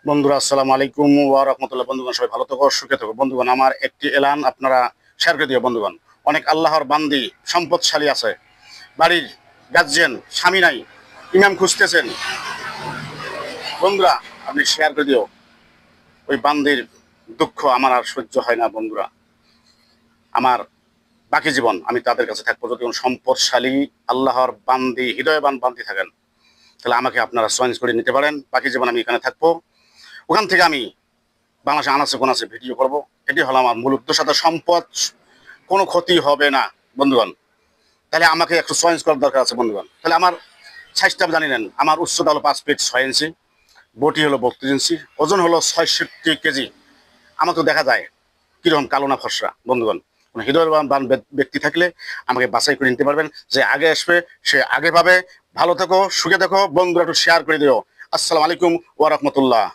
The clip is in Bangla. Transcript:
বন্ধুরা আসসালামু আলাইকুম ওয়া রাহমাতুল্লাহ। বন্ধুগণ সবাই ভালো থাকো, সুখে থাকো। বন্ধুগণ আমার একটি এলান আপনারা শেয়ার করে দিও। বন্ধুগণ অনেক আল্লাহর বান্দি সম্পদশালী আছে, বাড়ির গার্জিয়ান স্বামী নাই, ইমাম খুঁজতেছেন। বন্ধুরা আপনি শেয়ার করে দিও। ওই বান্দির দুঃখ আমার আর সহ্য হয় না। বন্ধুরা আমার বাকি জীবন আমি তাদের কাছে থাকবো। যদি কোনো সম্পদশালী আল্লাহর বান্দি হৃদয়বান বান্দি থাকেন তাহলে আমাকে আপনারা চয়েস করে নিতে পারেন। বাকি জীবন আমি এখানে থাকবো। ওখান থেকে আমি বাংলাদেশে আনাচে কোনাচে ভিডিও করব। এটি হলো আমার মূল উদ্দেশ্য। সাথে সম্পদ কোনো ক্ষতি হবে না। বন্ধুগণ তাহলে আমাকে একটু চয়েস করার দরকার আছে। বন্ধুগণ তাহলে আমার সাইজটা জানি নেন। আমার উচ্চতা হলো 5 ফিট 6 ইঞ্চি, বটি হলো 32 ইঞ্চি, ওজন হলো 66 কেজি। আমাকে দেখা যায় কিরকম কালো না ফসরা। বন্ধুগণ কোনো হৃদয়বান ব্যক্তি থাকলে আমাকে বাছাই করে নিতে পারবেন। যে আগে আসবে সে আগে পাবে। ভালো থেকো, সুখে দেখো। বন্ধুরা একটু শেয়ার করে দিও। আসসালামু আলাইকুম ওয়া রাহমাতুল্লাহ।